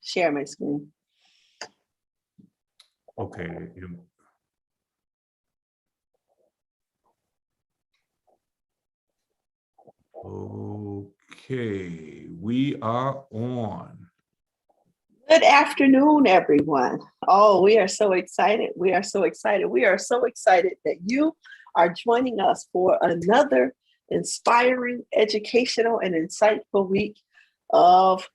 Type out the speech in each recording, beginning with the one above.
Share my screen. Okay. Okay, we are on. Good afternoon, everyone. Oh, we are so excited. We are so excited. We are so excited that you are joining us for another inspiring, educational, and insightful week of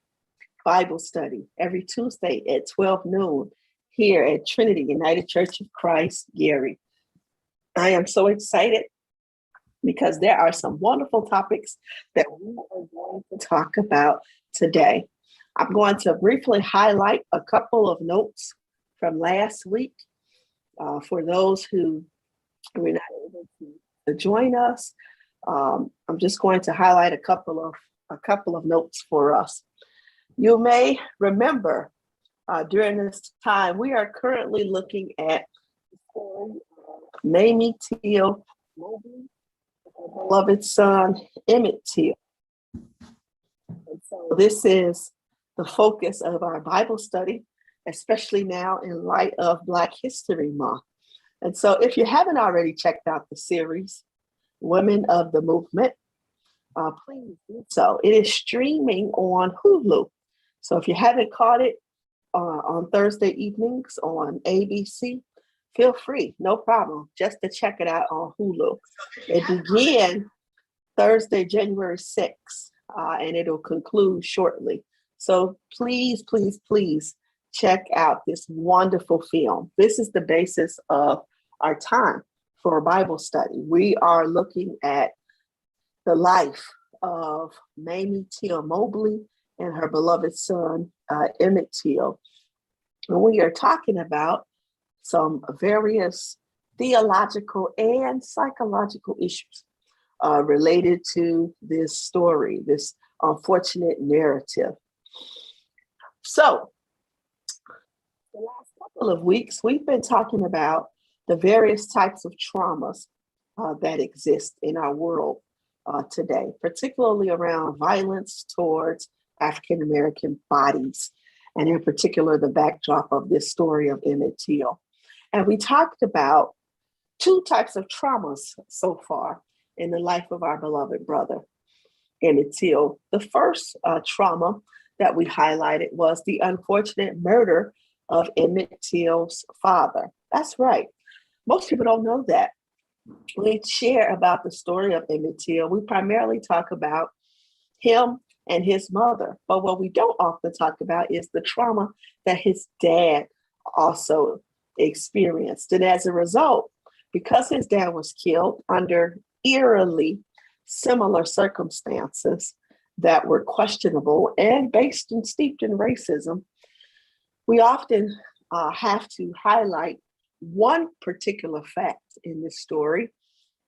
Bible study every Tuesday at 12 noon here at Trinity United Church of Christ, Gary. I am so excited because there are some wonderful topics that we are going to talk about today. I'm going to briefly highlight a couple of notes from last week for those who were not able to join us. I'm just going to highlight a couple of notes for us. You may remember during this time, we are currently looking at the story of Mamie Till Mobley, her beloved son, Emmett Till. And so this is the focus of our Bible study, especially now in light of Black History Month. And so if you haven't already checked out the series, Women of the Movement, please do so. It is streaming on Hulu. So if you haven't caught it on Thursday evenings on ABC, feel free, no problem, just to check it out on Hulu. It began Thursday, January 6th, and it'll conclude shortly. So please, please, please check out this wonderful film. This is the basis of our time for a Bible study. We are looking at the life of Mamie Till Mobley and her beloved son, Emmett Till. And we are talking about some various theological and psychological issues related to this story, this unfortunate narrative. So, the last couple of weeks, we've been talking about the various types of traumas that exist in our world today, particularly around violence towards African American bodies, and in particular, the backdrop of this story of Emmett Till. And we talked about two types of traumas so far in the life of our beloved brother, Emmett Till. The first trauma that we highlighted was the unfortunate murder of Emmett Till's father. That's right. Most people don't know that. We share about the story of Emmett Till. We primarily talk about him and his mother. But what we don't often talk about is the trauma that his dad also experienced. And as a result, because his dad was killed under eerily similar circumstances that were questionable and based and steeped in racism, we often have to highlight one particular fact in this story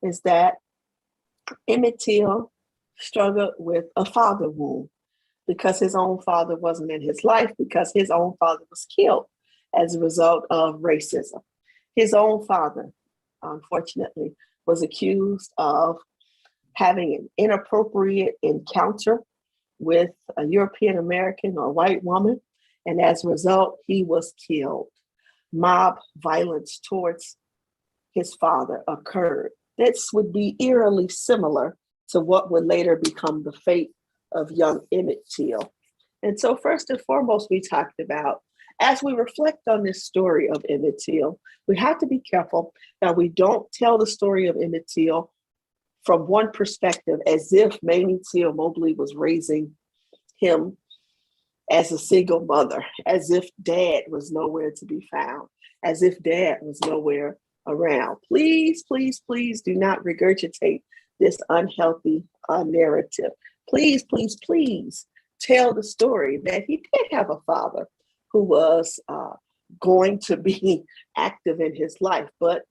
is that Emmett Till struggled with a father wound because his own father wasn't in his life, because his own father was killed as a result of racism. His own father, unfortunately, was accused of having an inappropriate encounter with a European American or white woman, and as a result, he was killed. Mob violence towards his father occurred. This would be eerily similar to what would later become the fate of young Emmett Till. And so first and foremost, we talked about, as we reflect on this story of Emmett Till, we have to be careful that we don't tell the story of Emmett Till from one perspective, as if Mamie Till Mobley was raising him as a single mother, as if dad was nowhere to be found, as if dad was nowhere around. Please, please, please do not regurgitate this unhealthy narrative. Please, please, please tell the story that he did have a father who was going to be active in his life, but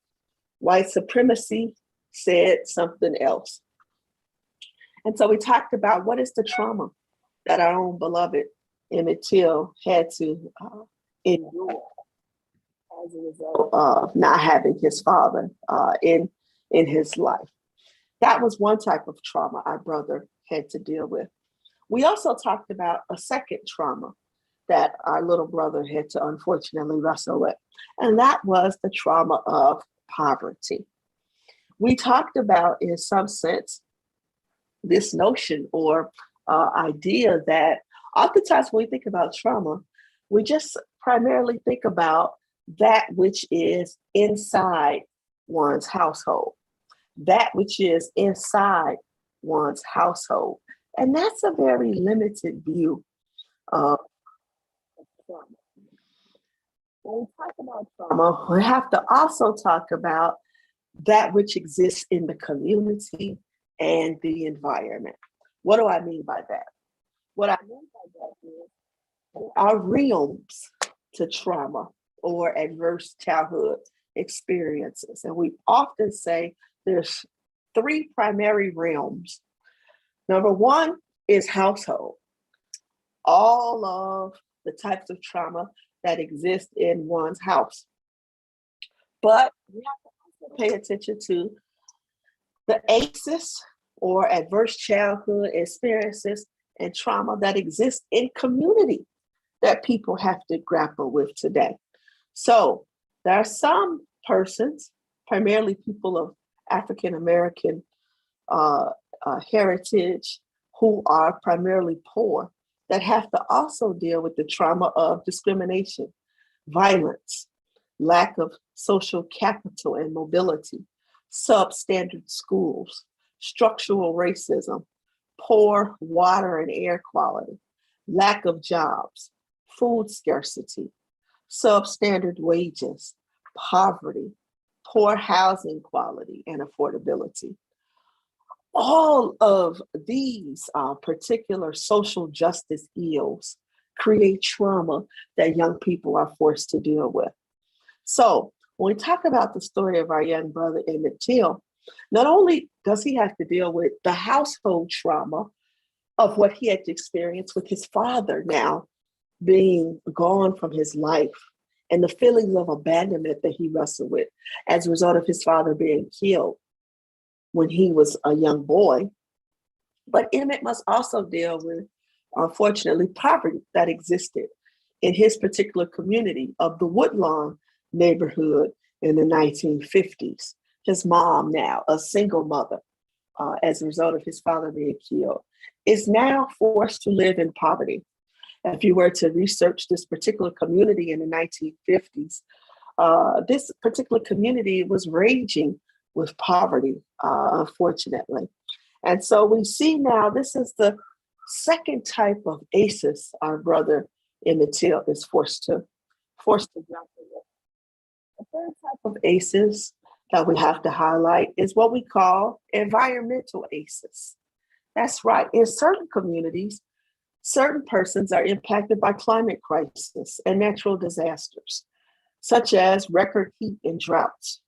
white supremacy said something else. And so we talked about what is the trauma that our own beloved Emmett Till had to endure as a result of not having his father in his life. That was one type of trauma our brother had to deal with. We also talked about a second trauma that our little brother had to unfortunately wrestle with. And that was the trauma of poverty. We talked about, in some sense, this notion or idea that oftentimes when we think about trauma, we just primarily think about that which is inside one's household, that which is inside one's household. And that's a very limited view of trauma. When we talk about trauma, we have to also talk about that which exists in the community and the environment. What do I mean by that? What I mean by that is there are realms to trauma or adverse childhood experiences. And we often say there's three primary realms. Number one is household. All of the types of trauma that exist in one's house. But we have to also pay attention to the ACEs or adverse childhood experiences and trauma that exist in community that people have to grapple with today. So there are some persons, primarily people of African American heritage, who are primarily poor, that have to also deal with the trauma of discrimination, violence, lack of social capital and mobility, substandard schools, structural racism, poor water and air quality, lack of jobs, food scarcity, substandard wages, poverty, poor housing quality and affordability. All of these particular social justice ills create trauma that young people are forced to deal with. So when we talk about the story of our young brother Emmett Till, not only does he have to deal with the household trauma of what he had to experience with his father now being gone from his life and the feelings of abandonment that he wrestled with as a result of his father being killed when he was a young boy. But Emmett must also deal with, unfortunately, poverty that existed in his particular community of the Woodlawn neighborhood in the 1950s. His mom, now a single mother, as a result of his father being killed, is now forced to live in poverty. If you were to research this particular community in the 1950s, this particular community was raging with poverty, unfortunately. And so we see now this is the second type of ACEs our brother Emmett Till is forced to grapple with. The third type of ACEs that we have to highlight is what we call environmental ACEs. That's right. In certain communities, certain persons are impacted by climate crisis and natural disasters, such as record heat and droughts,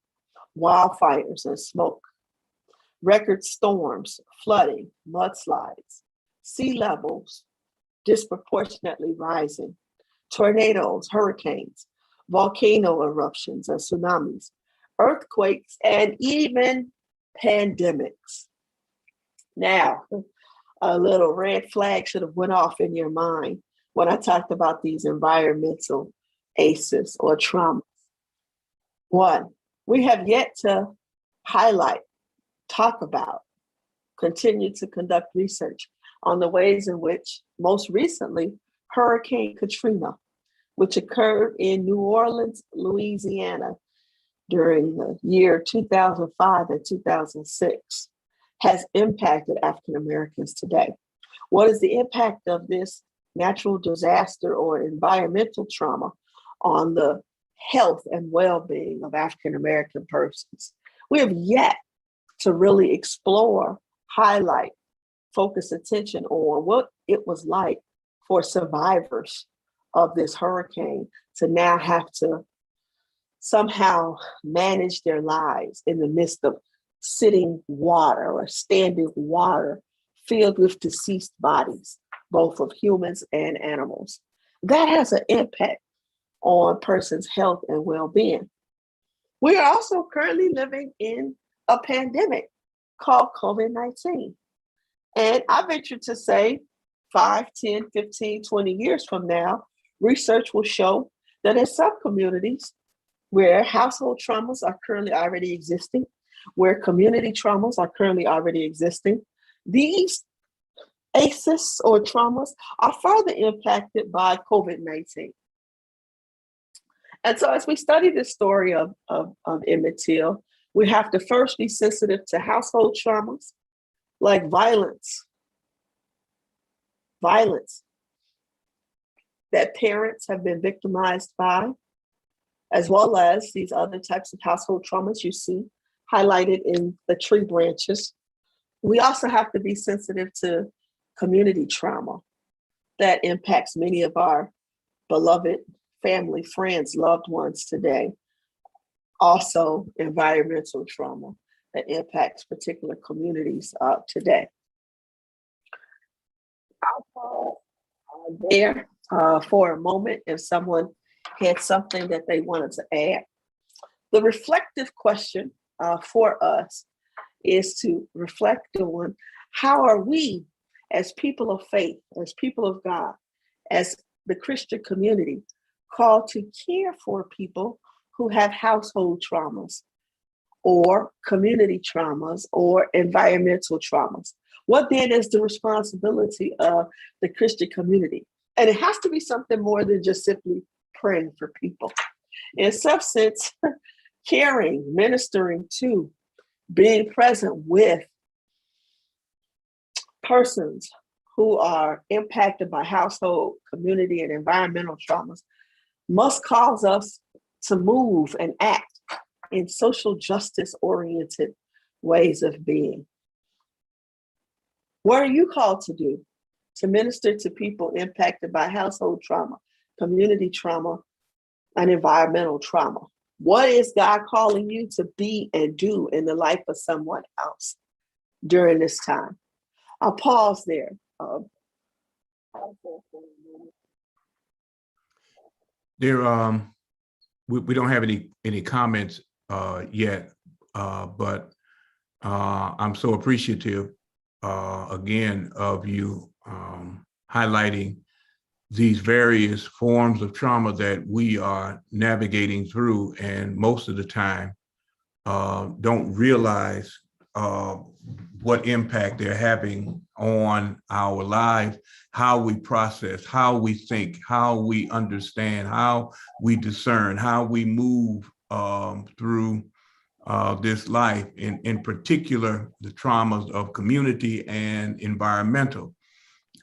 wildfires and smoke, record storms, flooding, mudslides, sea levels disproportionately rising, tornadoes, hurricanes, volcano eruptions and tsunamis, earthquakes, and even pandemics. Now, a little red flag should have went off in your mind when I talked about these environmental ACEs or traumas. One, we have yet to highlight, talk about, continue to conduct research on the ways in which, most recently, Hurricane Katrina, which occurred in New Orleans, Louisiana, during the year 2005 and 2006, has impacted African Americans today. What is the impact of this natural disaster or environmental trauma on the health and well-being of African American persons? We have yet to really explore, highlight, focus attention on what it was like for survivors of this hurricane to now have to somehow manage their lives in the midst of sitting water or standing water filled with deceased bodies, both of humans and animals. That has an impact on persons' health and well-being. We are also currently living in a pandemic called COVID-19. And I venture to say 5, 10, 15, 20 years from now, Research will show that in some communities where household traumas are currently already existing, where community traumas are currently already existing, these ACEs or traumas are further impacted by COVID-19. And so as we study the story of Emmett Till, we have to first be sensitive to household traumas like violence that parents have been victimized by, as well as these other types of household traumas you see highlighted in the tree branches. We also have to be sensitive to community trauma that impacts many of our beloved family, friends, loved ones today. Also, environmental trauma that impacts particular communities today. I'll pause there for a moment if someone had something that they wanted to add. The reflective question for us is to reflect on how are we as people of faith, as people of God, as the Christian community, called to care for people who have household traumas or community traumas or environmental traumas. What then is the responsibility of the Christian community? And it has to be something more than just simply praying for people. In some sense, caring, ministering to, being present with persons who are impacted by household, community, and environmental traumas must cause us to move and act in social justice-oriented ways of being. What are you called to do? To minister to people impacted by household trauma, community trauma, and environmental trauma. What is God calling you to be and do in the life of someone else during this time? I'll pause there. We don't have any comments yet, but I'm so appreciative again of you highlighting these various forms of trauma that we are navigating through, and most of the time don't realize what impact they're having on our lives, how we process, how we think, how we understand, how we discern, how we move through this life, in particular, the traumas of community and environmental.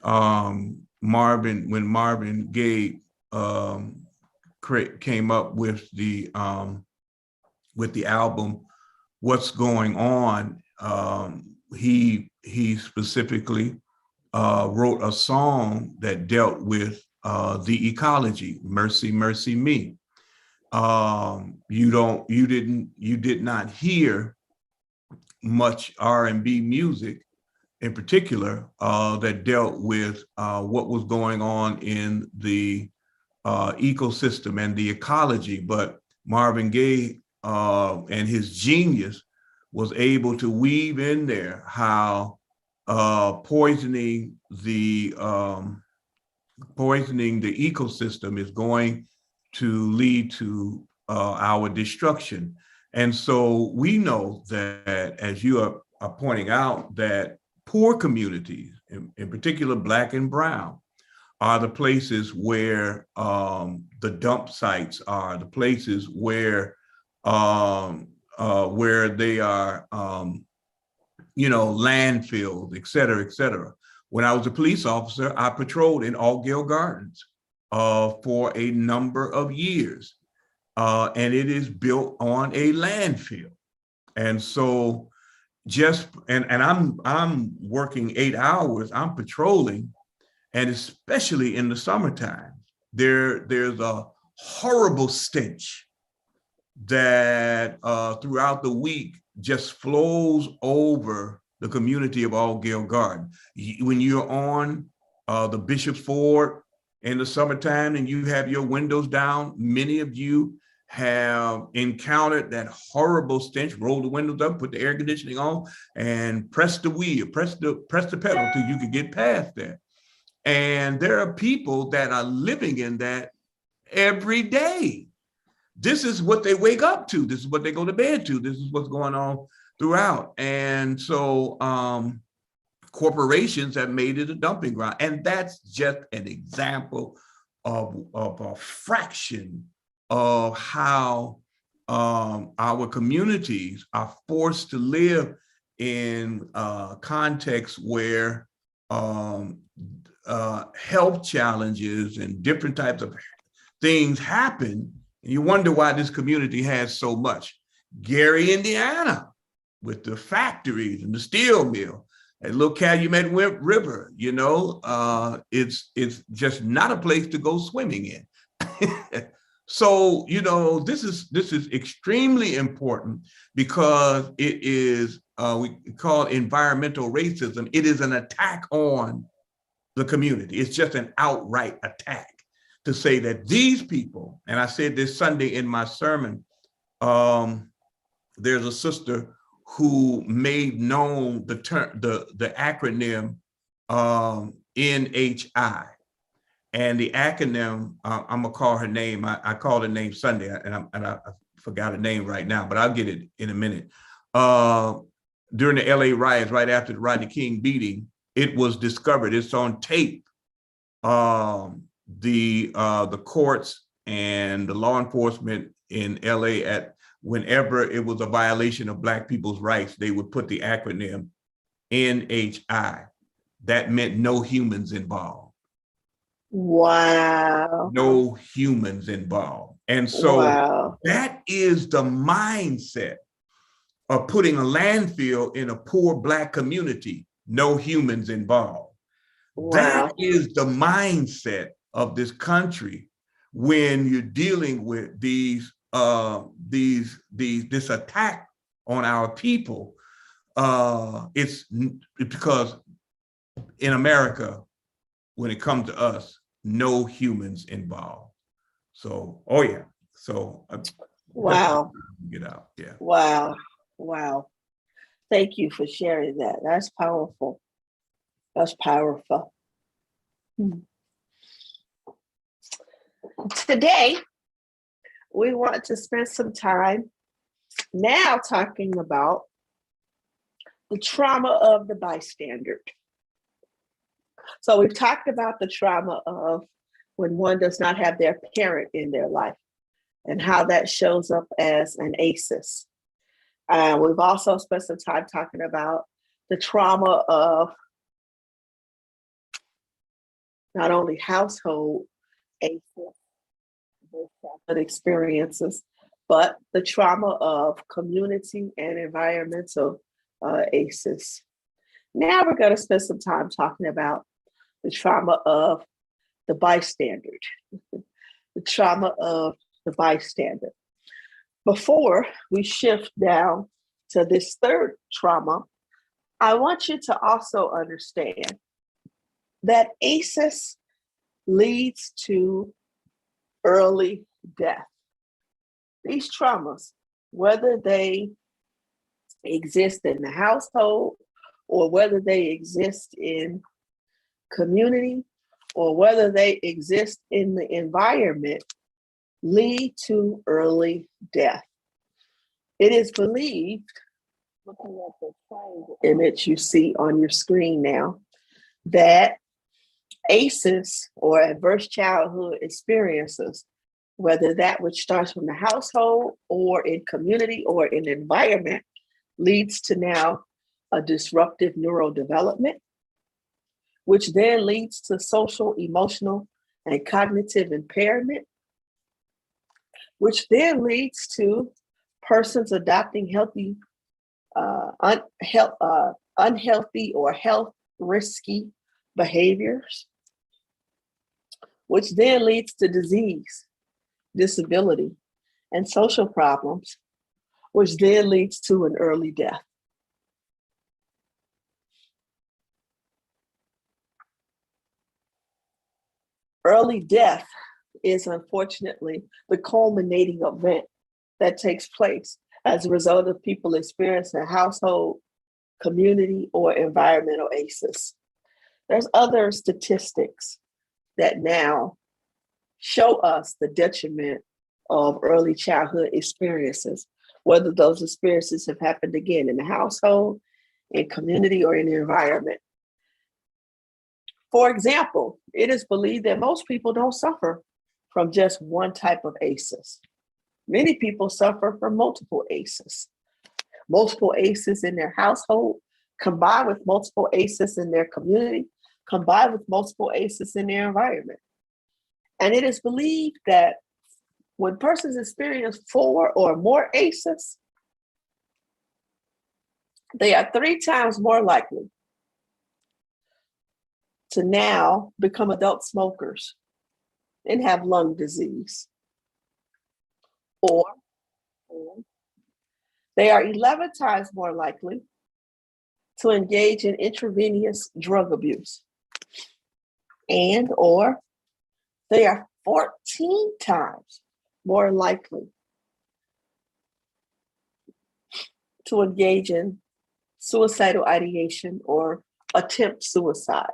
When Marvin Gaye came up with the album, What's Going On, he specifically wrote a song that dealt with the ecology, Mercy, Mercy Me. You did not hear much R&B music in particular that dealt with what was going on in the ecosystem and the ecology, but Marvin Gaye and his genius was able to weave in there how poisoning the ecosystem is going to lead to our destruction. And so we know that, as you are pointing out, that poor communities, in particular Black and Brown, are the places where the dump sites are, the places where they are, landfills, et cetera, et cetera. When I was a police officer, I patrolled in Altgeld Gardens for a number of years, and it is built on a landfill. And so I'm working 8 hours, I'm patrolling, and especially in the summertime, there's a horrible stench that throughout the week just flows over the community of Altgeld Garden. When you're on the Bishop's Ford in the summertime and you have your windows down, many of you have encountered that horrible stench. Roll the windows up, put the air conditioning on, and press the wheel, press the pedal till you can get past that. And there are people that are living in that every day. This is what they wake up to. This is what they go to bed to. This is what's going on throughout. And so corporations have made it a dumping ground. And that's just an example of a fraction of how our communities are forced to live in contexts where health challenges and different types of things happen. And you wonder why this community has so much. Gary, Indiana, with the factories and the steel mill, at little Calumet River, you know, it's just not a place to go swimming in. So, you know, this is extremely important because it is we call it environmental racism. It is an attack on the community. It's just an outright attack to say that these people, and I said this Sunday in my sermon, there's a sister who made known the term, the acronym NHI. And the acronym, I'm gonna call her name. I called her name Sunday, and I forgot her name right now, but I'll get it in a minute. During the LA riots, right after the Rodney King beating, it was discovered. It's on tape. The courts and the law enforcement in LA, at whenever it was a violation of Black people's rights, they would put the acronym NHI. That meant no humans involved. Wow. No humans involved. And so that is the mindset of putting a landfill in a poor Black community, no humans involved. Wow. That is the mindset of this country when you're dealing with this attack on our people. It's because in America, when it comes to us, no humans involved. So, oh yeah. So, wow. Get out. Yeah. Wow. Wow. Thank you for sharing that. That's powerful. That's powerful. Today, we want to spend some time now talking about the trauma of the bystander. So we've talked about the trauma of when one does not have their parent in their life and how that shows up as an ACEs. We've also spent some time talking about the trauma of not only household ACEs experiences, but the trauma of community and environmental ACEs. Now we're going to spend some time talking about the trauma of the bystander, the trauma of the bystander. Before we shift down to this third trauma, I want you to also understand that ACEs leads to early death. These traumas, whether they exist in the household or whether they exist in community or whether they exist in the environment, lead to early death. It is believed, looking at the triangle image you see on your screen now, that ACEs or adverse childhood experiences, whether that which starts from the household or in community or in environment, leads to now a disruptive neurodevelopment, which then leads to social, emotional, and cognitive impairment, which then leads to persons adopting healthy, unhealthy or health risky behaviors, which then leads to disease, disability, and social problems, which then leads to an early death. Early death is unfortunately the culminating event that takes place as a result of people experiencing household, community, or environmental ACEs. There's other statistics that now show us the detriment of early childhood experiences, whether those experiences have happened again in the household, in community, or in the environment. For example, it is believed that most people don't suffer from just one type of ACEs. Many people suffer from multiple ACEs. Multiple ACEs in their household, combined with multiple ACEs in their community, combined with multiple ACEs in their environment. And it is believed that when persons experience 4 or more ACEs, they are 3 times more likely to now become adult smokers and have lung disease. Or they are 11 times more likely to engage in intravenous drug abuse. And or they are 14 times more likely to engage in suicidal ideation or attempt suicide.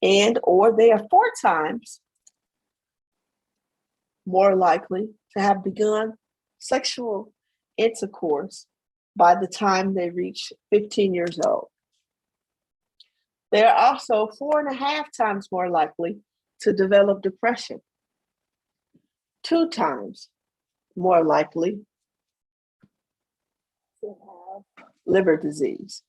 And or they are 4 times more likely to have begun sexual intercourse by the time they reach 15 years old. They are also 4.5 times more likely to develop depression, 2 times more likely to have liver disease.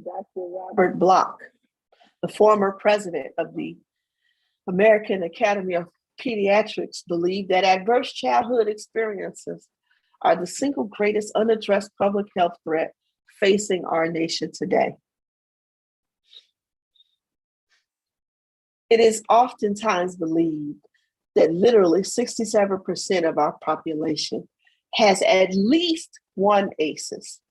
Dr. Robert Block, the former president of the American Academy of Pediatrics, believed that adverse childhood experiences are the single greatest unaddressed public health threat facing our nation today. It is oftentimes believed that literally 67% of our population has at least one ACEs.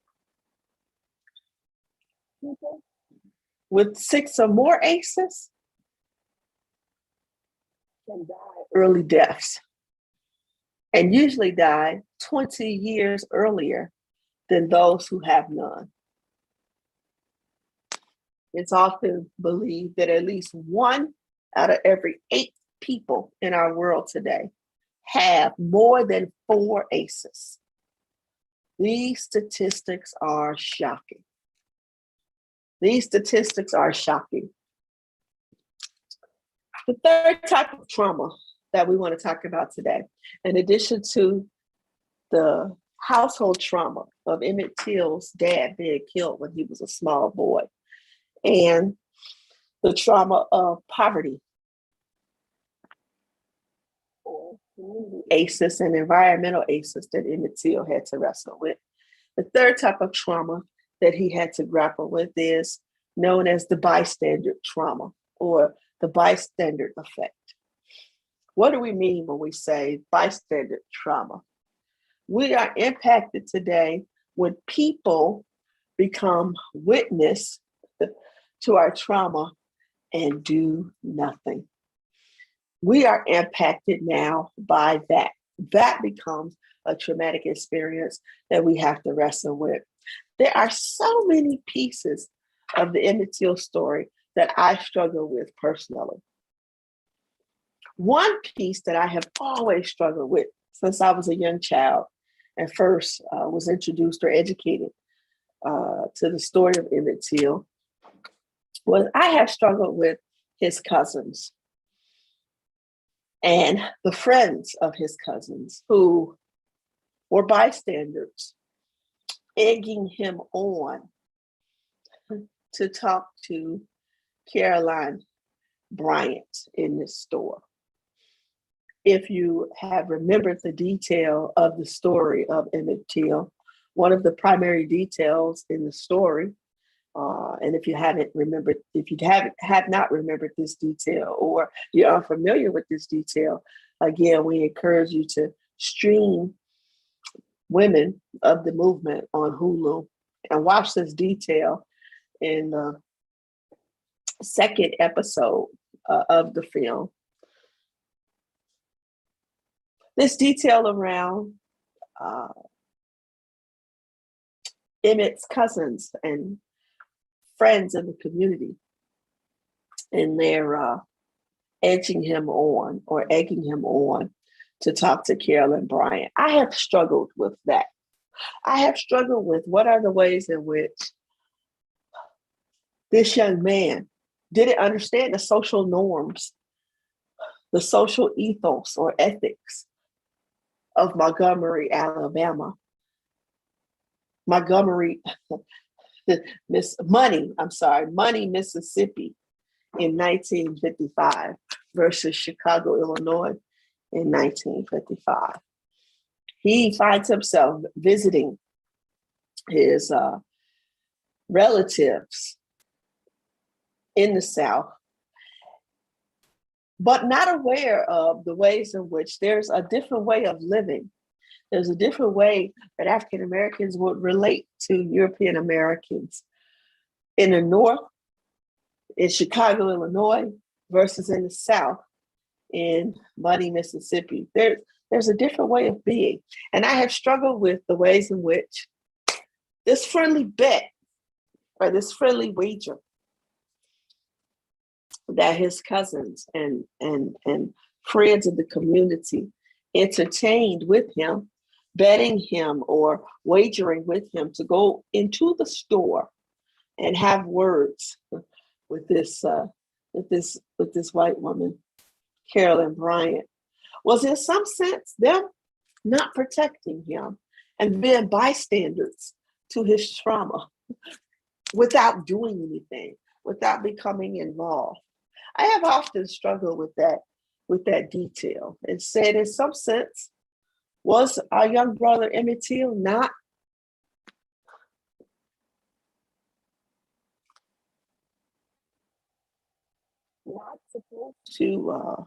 With 6 or more ACEs, can die early deaths, and usually die 20 years earlier than those who have none. It's often believed that at least 1 out of every 8 people in our world today have more than 4 ACEs. These statistics are shocking. These statistics are shocking. The third type of trauma that we want to talk about today, in addition to the household trauma of Emmett Till's dad being killed when he was a small boy, and the trauma of poverty, or ACEs and environmental ACEs that Emmett Till had to wrestle with. The third type of trauma that he had to grapple with is known as the bystander trauma, or the bystander effect. What do we mean when we say bystander trauma? We are impacted today when people become witness to our trauma and do nothing. We are impacted now by that. That becomes a traumatic experience that we have to wrestle with. There are so many pieces of the Emmett Till story that I struggle with personally. One piece that I have always struggled with since I was a young child and first was introduced or educated to the story of Emmett Till was I have struggled with his cousins and the friends of his cousins who were bystanders, egging him on to talk to Caroline Bryant in this store. If you have remembered the detail of the story of Emmett Till, one of the primary details in the story, and if you haven't remembered, if you have not remembered this detail, or you're unfamiliar with this detail, again, we encourage you to stream Women of the Movement on Hulu and watch this detail in the second episode of the film. This detail around Emmett's cousins and friends in the community, and they're egging him on to talk to Carolyn Bryant. I have struggled with that. I have struggled with what are the ways in which this young man didn't understand the social norms, the social ethos or ethics of Montgomery, Alabama. Montgomery, Money, Mississippi in 1955 versus Chicago, Illinois in 1955. He finds himself visiting his relatives in the South, but not aware of the ways in which there's a different way of living. There's a different way that African Americans would relate to European Americans in the North, in Chicago, Illinois, versus in the South, in Money, Mississippi. There's a different way of being. And I have struggled with the ways in which this friendly bet or this friendly wager that his cousins and friends of the community entertained with him, betting him or wagering with him to go into the store and have words with this white woman, Carolyn Bryant, was in some sense them not protecting him and being bystanders to his trauma without doing anything, without becoming involved. I have often struggled with that detail and said, in some sense, was our young brother Emmett Till not supposed to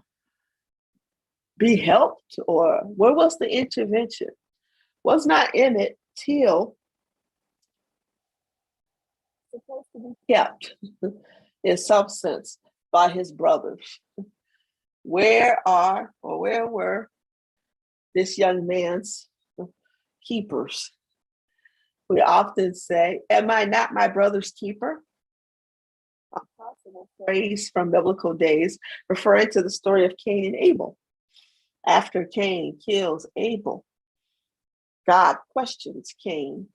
be helped, or where was the intervention? Was not Emmett Till supposed to be kept in some sense by his brothers? Where were this young man's keepers? We often say, am I not my brother's keeper? A possible phrase from biblical days referring to the story of Cain and Abel. After Cain kills Abel, God questions Cain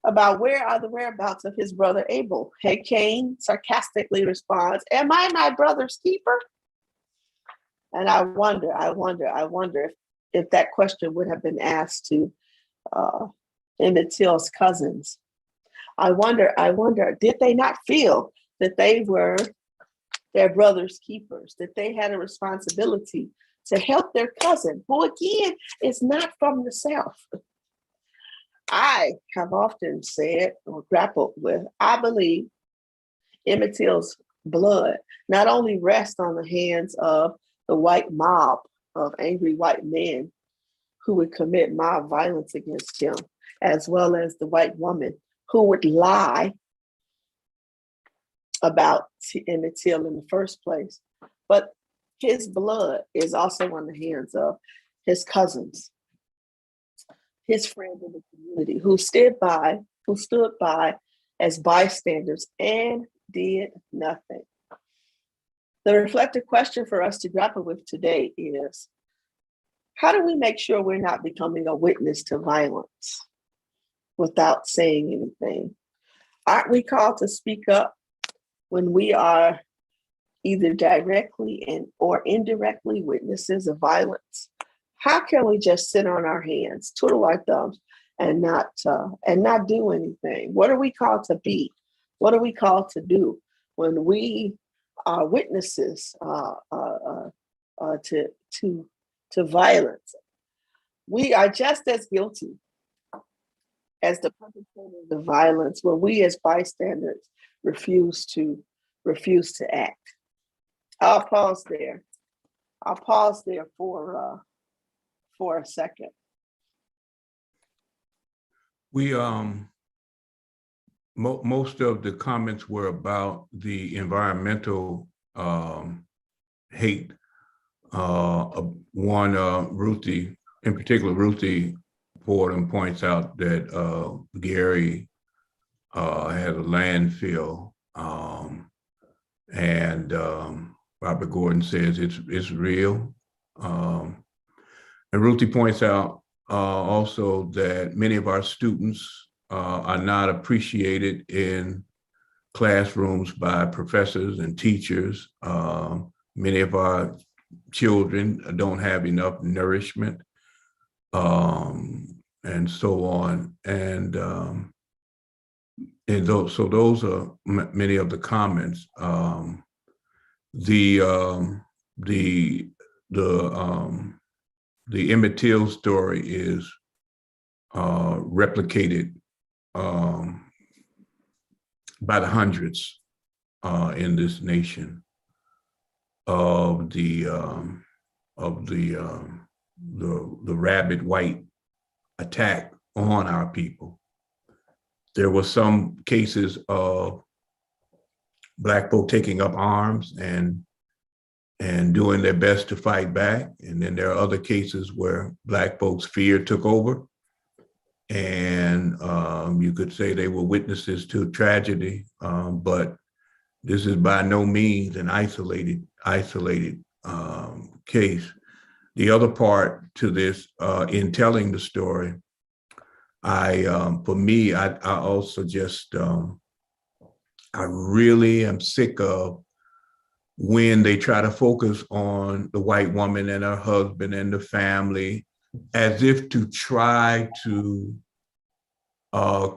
about where are the whereabouts of his brother Abel. Hey, Cain sarcastically responds, am I my brother's keeper? And I wonder if that question would have been asked to Emmett Till's cousins. I wonder, did they not feel that they were their brother's keepers, that they had a responsibility to help their cousin, who again is not from the South? I have often said or grappled with, I believe Emmett Till's blood not only rests on the hands of the white mob of angry white men who would commit mob violence against him, as well as the white woman who would lie about Emmett Till in the first place, but his blood is also on the hands of his cousins, his friends in the community who stood by as bystanders and did nothing. The reflective question for us to grapple with today is, how do we make sure we're not becoming a witness to violence without saying anything? Aren't we called to speak up when we are either directly or indirectly witnesses of violence? How can we just sit on our hands, twiddle our thumbs, and not do anything? What are we called to be? What are we called to do when we are witnesses to violence? We are just as guilty as the perpetrators of violence when we as bystanders refuse to act. I'll pause there for a second. We most of the comments were about the environmental hate. Ruthie, in particular, Ruthie Fordham points out that Gary has a landfill, and Robert Gordon says it's real. And Ruthie points out also that many of our students are not appreciated in classrooms by professors and teachers. Many of our children don't have enough nourishment, and so on. And so those are many of the comments. The Emmett Till story is replicated by the hundreds in this nation of the rabid white attack on our people. There were some cases of Black folk taking up arms and doing their best to fight back. And then there are other cases where Black folks' fear took over. And you could say they were witnesses to tragedy, but this is by no means an isolated case. The other part to this, in telling the story, I also just, I really am sick of when they try to focus on the white woman and her husband and the family as if to try to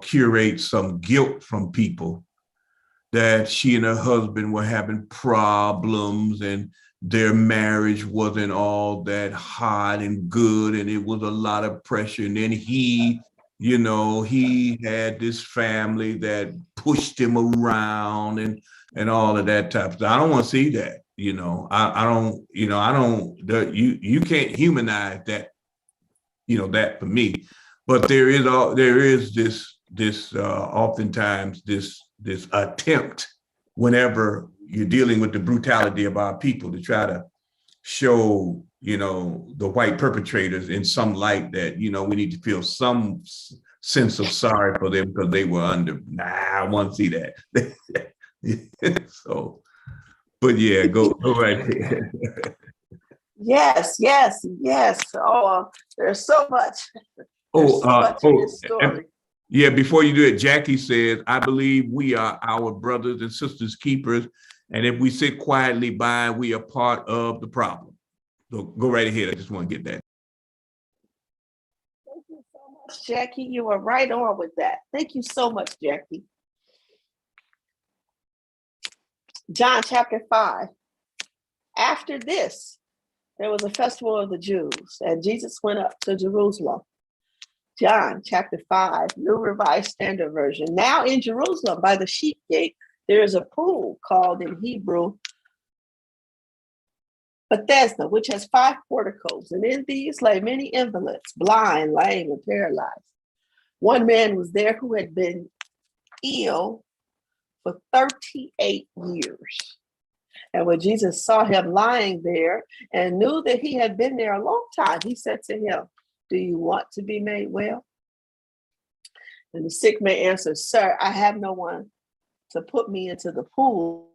curate some guilt from people that she and her husband were having problems and their marriage wasn't all that hot and good and it was a lot of pressure. And then he had this family that pushed him around and all of that type of stuff. I don't want to see that. You can't humanize that, that for me. But there is this oftentimes this attempt whenever you're dealing with the brutality of our people to try to show, the white perpetrators in some light that, we need to feel some sense of sorry for them because they were I want to see that. So, but yeah, go right there. Yes. Oh, there's so much. There's so much in this story. Yeah, before you do it, Jackie says, I believe we are our brothers and sisters keepers. And if we sit quietly by, we are part of the problem. So go right ahead. I just want to get that. Thank you so much, Jackie. You are right on with that. Thank you so much, Jackie. John chapter 5. After this, there was a festival of the Jews, and Jesus went up to Jerusalem. John chapter 5, New Revised Standard Version. Now in Jerusalem, by the sheep gate, there is a pool called in Hebrew Bethesda, which has 5 porticos, and in these lay many invalids, blind, lame, and paralyzed. One man was there who had been ill for 38 years. And when Jesus saw him lying there and knew that he had been there a long time, he said to him, do you want to be made well? And the sick man answered, sir, I have no one to put me into the pool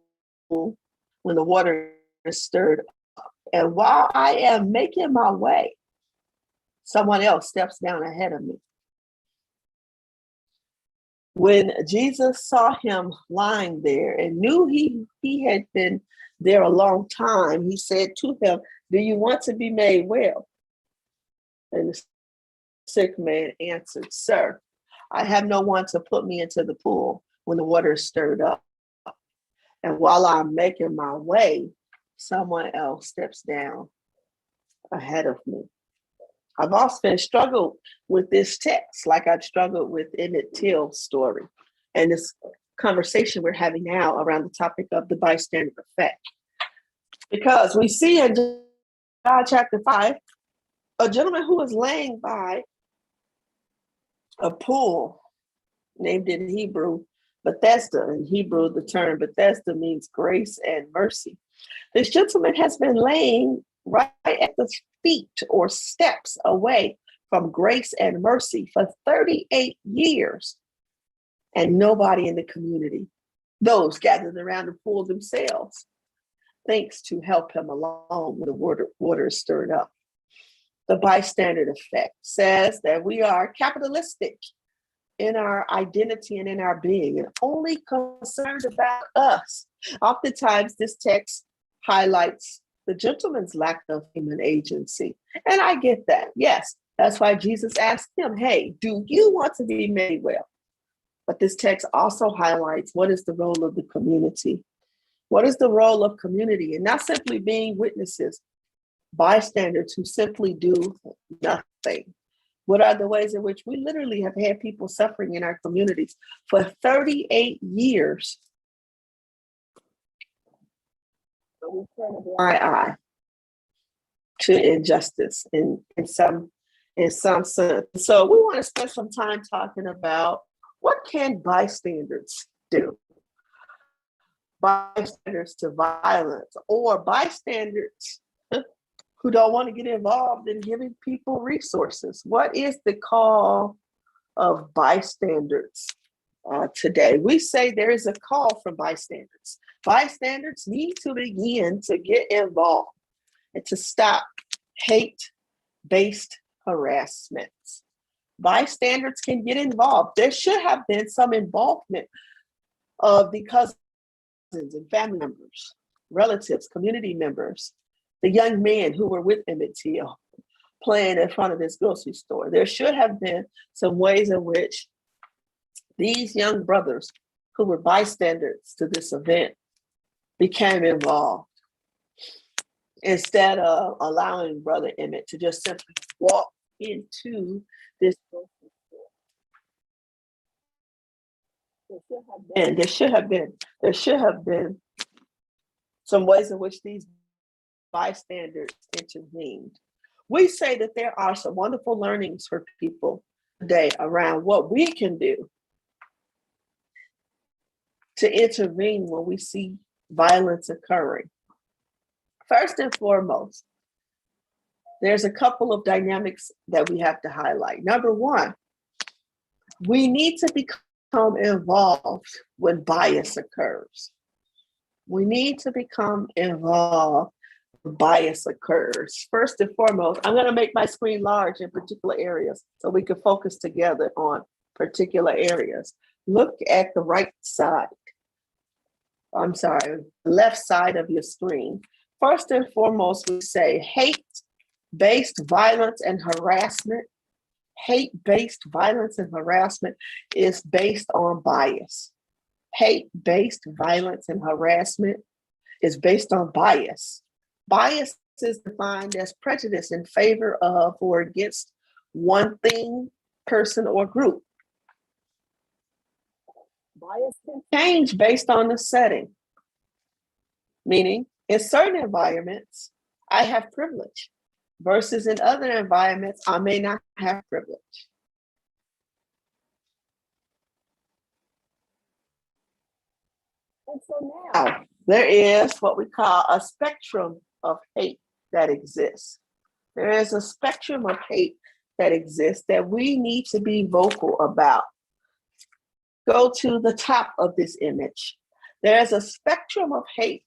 when the water is stirred up. And while I am making my way, someone else steps down ahead of me. When Jesus saw him lying there and knew he had been there a long time, he said to him, do you want to be made well? And the sick man answered, sir, I have no one to put me into the pool when the water is stirred up. And while I'm making my way, someone else steps down ahead of me. I've often struggled with this text, like I've struggled with Emmett Till's story and this conversation we're having now around the topic of the bystander effect. Because we see in John chapter 5, a gentleman who was laying by a pool named in Hebrew Bethesda. In Hebrew, the term Bethesda means grace and mercy. This gentleman has been laying right at the feet or steps away from grace and mercy for 38 years, and nobody in the community, those gathered around the pool themselves, thinks to help him along when the water is stirred up. The bystander effect says that we are capitalistic in our identity and in our being, and only concerned about us. Oftentimes, this text highlights the gentleman's lack of human agency. And I get that. Yes, that's why Jesus asked him, hey, do you want to be made well? But this text also highlights what is the role of the community. What is the role of community? And not simply being witnesses, bystanders who simply do nothing. What are the ways in which we literally have had people suffering in our communities for 38 years? So we turn a blind eye to injustice in some sense. So we want to spend some time talking about what can bystanders do? Bystanders to violence, or bystanders who don't want to get involved in giving people resources. What is the call of bystanders today? We say there is a call for bystanders. Bystanders need to begin to get involved and to stop hate-based harassments. Bystanders can get involved. There should have been some involvement of the cousins and family members, relatives, community members, the young men who were with Emmett Till playing in front of this grocery store. There should have been some ways in which these young brothers who were bystanders to this event became involved, instead of allowing Brother Emmett to just simply walk into this grocery store. There should have been some ways in which these bystanders intervened. We say that there are some wonderful learnings for people today around what we can do to intervene when we see violence occurring. First and foremost, there's a couple of dynamics that we have to highlight. Number one, we need to become involved when bias occurs. We need to become involved when bias occurs. First and foremost, I'm going to make my screen large in particular areas so we can focus together on particular areas. Look at the left side of your screen. First and foremost, we say hate-based violence and harassment. Hate-based violence and harassment is based on bias. Hate-based violence and harassment is based on bias. Bias is defined as prejudice in favor of or against one thing, person, or group. Bias can change based on the setting, meaning in certain environments, I have privilege, versus in other environments, I may not have privilege. And so now there is what we call a spectrum of hate that exists. There is a spectrum of hate that exists that we need to be vocal about. Go to the top of this image. There's a spectrum of hate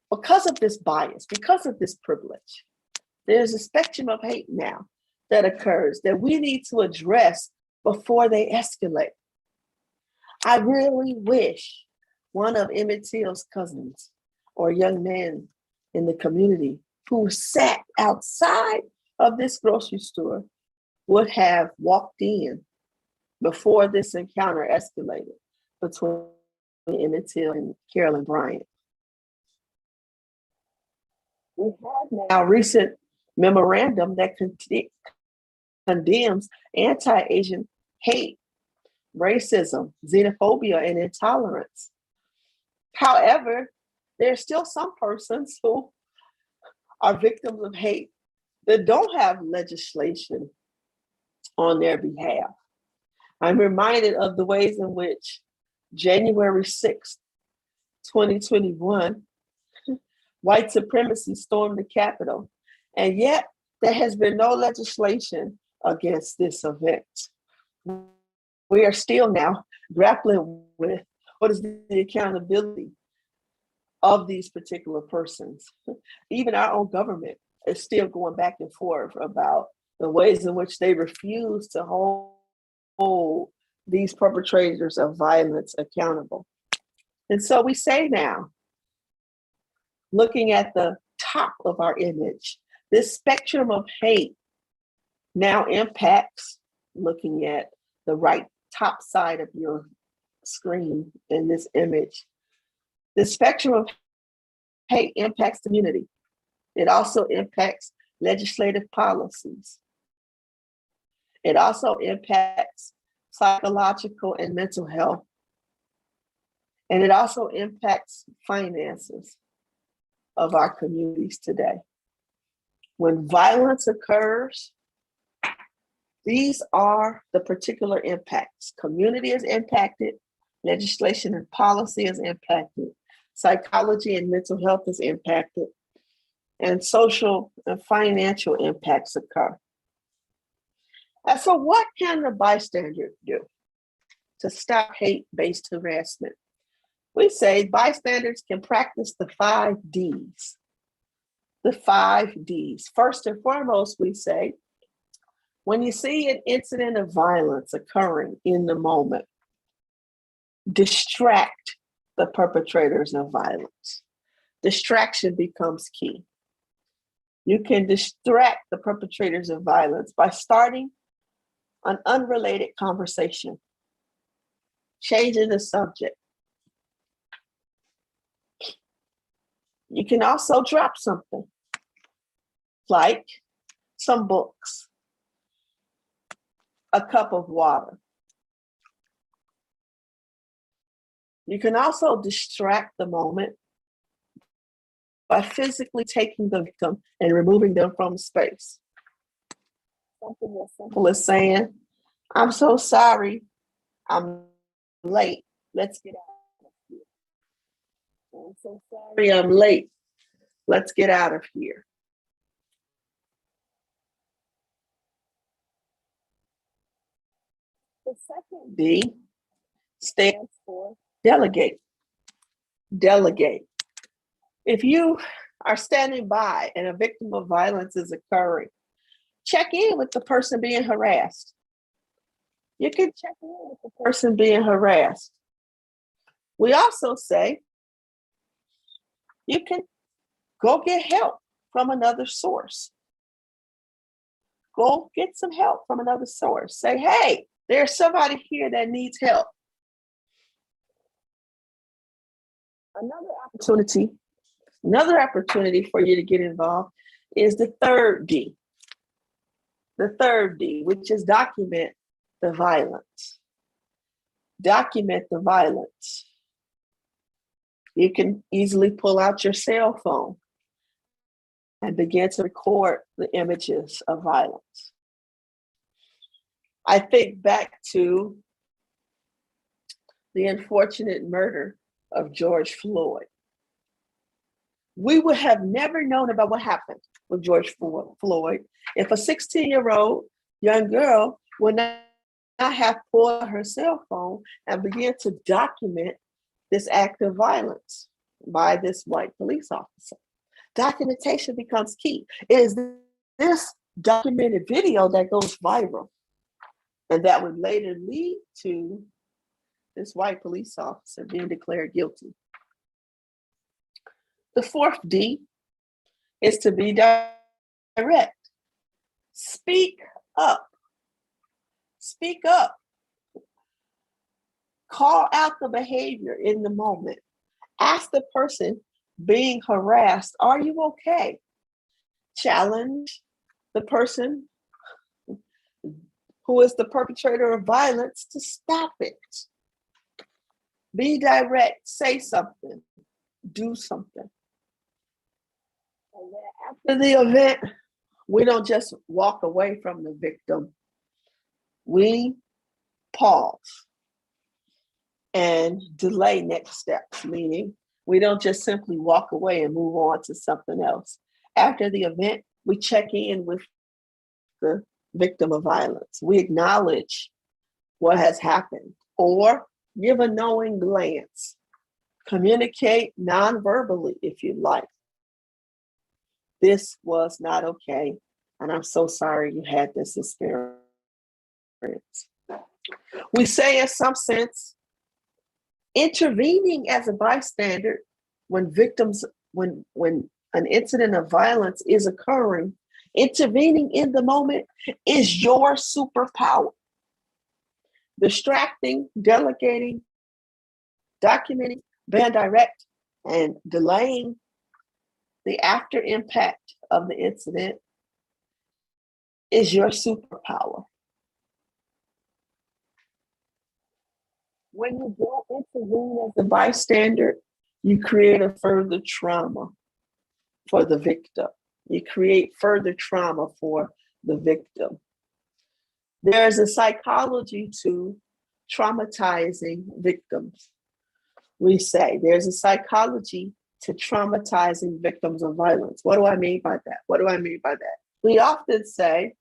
because of this bias, because of this privilege. There's a spectrum of hate now that occurs that we need to address before they escalate. I really wish one of Emmett Till's cousins or young men in the community who sat outside of this grocery store would have walked in before this encounter escalated between Emmett Till and Carolyn Bryant. We have now a recent memorandum that condemns anti-Asian hate, racism, xenophobia, and intolerance. However, there's still some persons who are victims of hate that don't have legislation on their behalf. I'm reminded of the ways in which January 6th, 2021, white supremacy stormed the Capitol. And yet there has been no legislation against this event. We are still now grappling with what is the accountability of these particular persons. Even our own government is still going back and forth about the ways in which they refuse to hold these perpetrators of violence accountable. And so we say now, looking at the top of our image, this spectrum of hate now impacts, looking at the right top side of your screen in this image, the spectrum of hate impacts community. It also impacts legislative policies. It also impacts psychological and mental health. And it also impacts finances of our communities today. When violence occurs, these are the particular impacts. Community is impacted, legislation and policy is impacted, psychology and mental health is impacted, and social and financial impacts occur. And so what can the bystander do to stop hate-based harassment? We say bystanders can practice the 5 Ds. The 5 Ds. First and foremost, we say, when you see an incident of violence occurring in the moment, distract the perpetrators of violence. Distraction becomes key. You can distract the perpetrators of violence by starting an unrelated conversation, changing the subject. You can also drop something like some books, a cup of water. You can also distract the moment by physically taking the victim and removing them from space. Something as simple as saying, "I'm so sorry, I'm late. Let's get out of here. I'm so sorry, I'm late. Let's get out of here." The second D stands for delegate. Delegate. If you are standing by and a victim of violence is occurring, check in with the person being harassed. You can check in with the person being harassed. We also say you can go get help from another source. Go get some help from another source. Say, "Hey, there's somebody here that needs help." Another opportunity for you to get involved is the third D. The third D, which is document the violence. Document the violence. You can easily pull out your cell phone and begin to record the images of violence. I think back to the unfortunate murder of George Floyd. We would have never known about what happened with George Floyd if a 16-year-old young girl would not have pulled her cell phone and began to document this act of violence by this white police officer. Documentation becomes key. It is this documented video that goes viral and that would later lead to this white police officer being declared guilty. The fourth D is to be direct. Speak up. Speak up. Call out the behavior in the moment. Ask the person being harassed, "Are you okay?" Challenge the person who is the perpetrator of violence to stop it. Be direct, say something, do something. And then after the event, we don't just walk away from the victim. We pause and delay next steps, meaning we don't just simply walk away and move on to something else. After the event, we check in with the victim of violence. We acknowledge what has happened or give a knowing glance. Communicate non-verbally if you like. This was not okay, and I'm so sorry you had this experience. We say in some sense, intervening as a bystander when an incident of violence is occurring, intervening in the moment is your superpower. Distracting, delegating, documenting, being direct, and delaying the after impact of the incident is your superpower. When you don't intervene as a bystander, you create a further trauma for the victim. You create further trauma for the victim. There's a psychology to traumatizing victims. We say there's a psychology to traumatizing victims of violence. What do I mean by that? What do I mean by that? We often say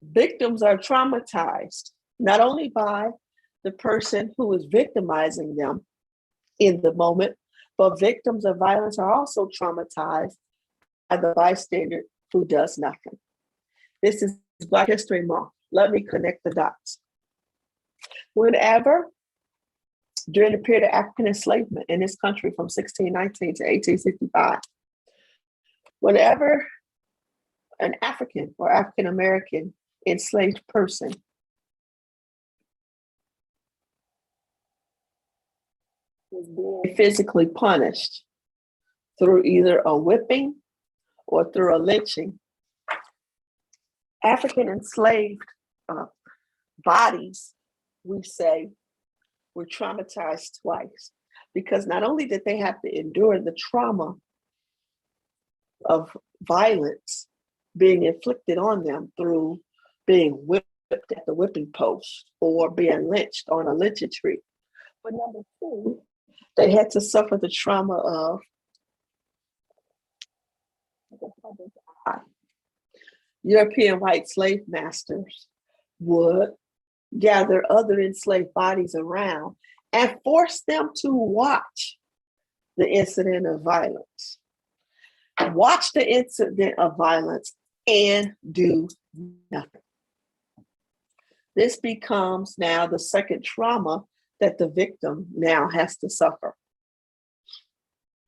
victims are traumatized, not only by the person who is victimizing them in the moment, but victims of violence are also traumatized by the bystander who does nothing. This is Black History Month. Let me connect the dots. Whenever, during the period of African enslavement in this country from 1619 to 1865, whenever an African or African American enslaved person was being physically punished through either a whipping or through a lynching, African enslaved bodies, we say, were traumatized twice, because not only did they have to endure the trauma of violence being inflicted on them through being whipped at the whipping post or being lynched on a lynching tree, but number two, they had to suffer the trauma of the public eye. European white slave masters would gather other enslaved bodies around and force them to watch the incident of violence. Watch the incident of violence and do nothing. This becomes now the second trauma that the victim now has to suffer.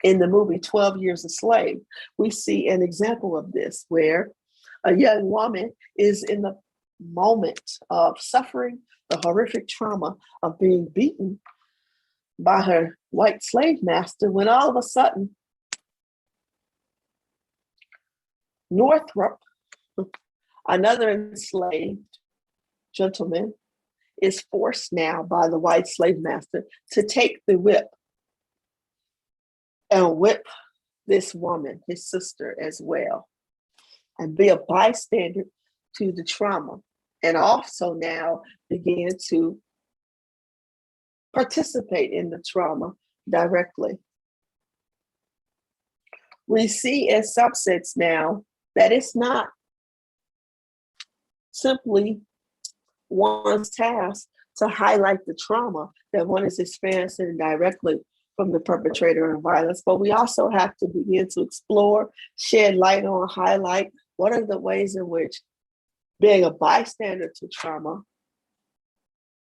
In the movie 12 Years a Slave, we see an example of this where a young woman is in the moment of suffering the horrific trauma of being beaten by her white slave master when all of a sudden Northrop, another enslaved gentleman, is forced now by the white slave master to take the whip and whip this woman, his sister, as well, and be a bystander to the trauma, and also now begin to participate in the trauma directly. We see in subsets now that it's not simply one's task to highlight the trauma that one is experiencing directly from the perpetrator of violence, but we also have to begin to explore, shed light on, highlight what are the ways in which being a bystander to trauma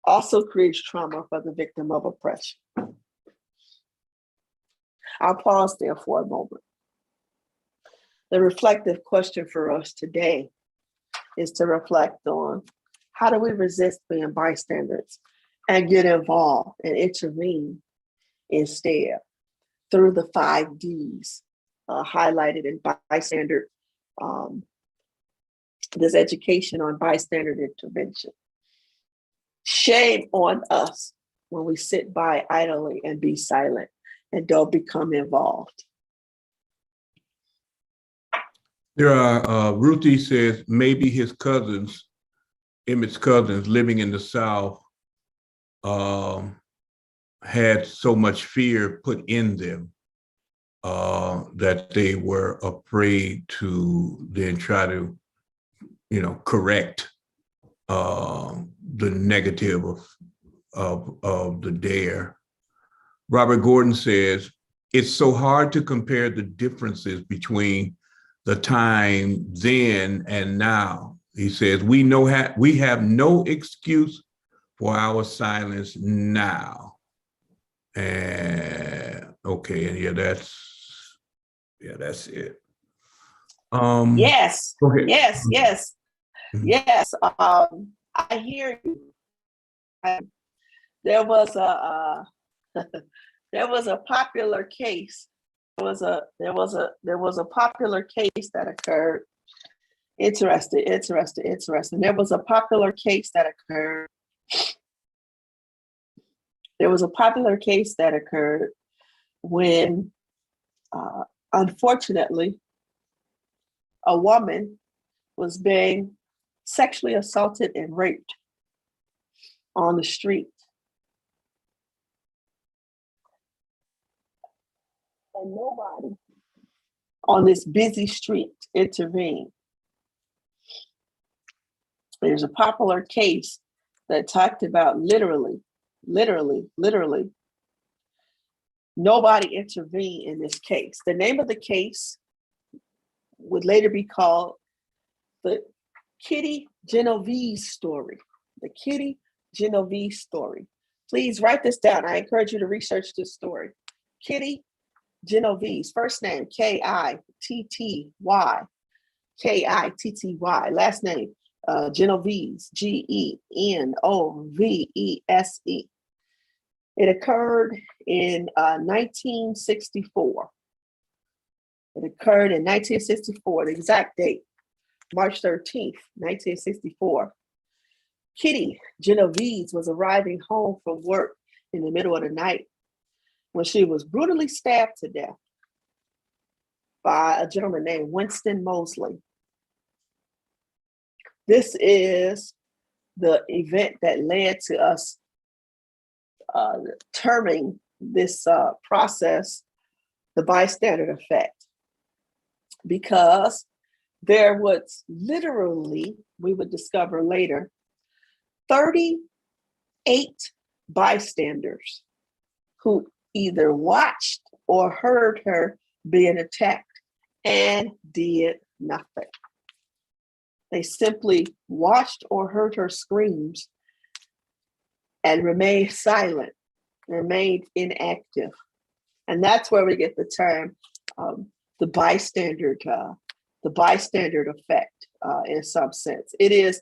also creates trauma for the victim of oppression. I'll pause there for a moment. The reflective question for us today is to reflect on how do we resist being bystanders and get involved and intervene instead through the 5 Ds highlighted in bystander, this education on bystander intervention. Shame on us when we sit by idly and be silent and don't become involved. There are, Ruthie says maybe his cousins, Emmett's cousins living in the South, had so much fear put in them that they were afraid to then try to, correct the negative of the dare. Robert Gordon says, it's so hard to compare the differences between the time then and now. He says, we have no excuse for our silence now. And okay, and that's it. Yes, go ahead. yes. Mhm. Yes, I hear you. There was a there was a popular case. There was a popular case that occurred. Interesting. There was a popular case that occurred. There was a popular case that occurred when, unfortunately, a woman was being sexually assaulted and raped on the street. And nobody on this busy street intervened. There's a popular case that talked about literally, nobody intervened in this case. The name of the case would later be called the Kitty Genovese story. The Kitty Genovese story. Please write this down. I encourage you to research this story. Kitty Genovese, first name Kitty, Kitty, last name Genovese, Genovese. It occurred in 1964. It occurred in 1964, the exact date, March 13th, 1964. Kitty Genovese was arriving home from work in the middle of the night when she was brutally stabbed to death by a gentleman named Winston Mosley. This is the event that led to us terming this process the bystander effect, because there was literally, we would discover later, 38 bystanders who either watched or heard her being attacked and did nothing. They simply watched or heard her screams and remained silent, remained inactive. And that's where we get the term the bystander effect in some sense. It is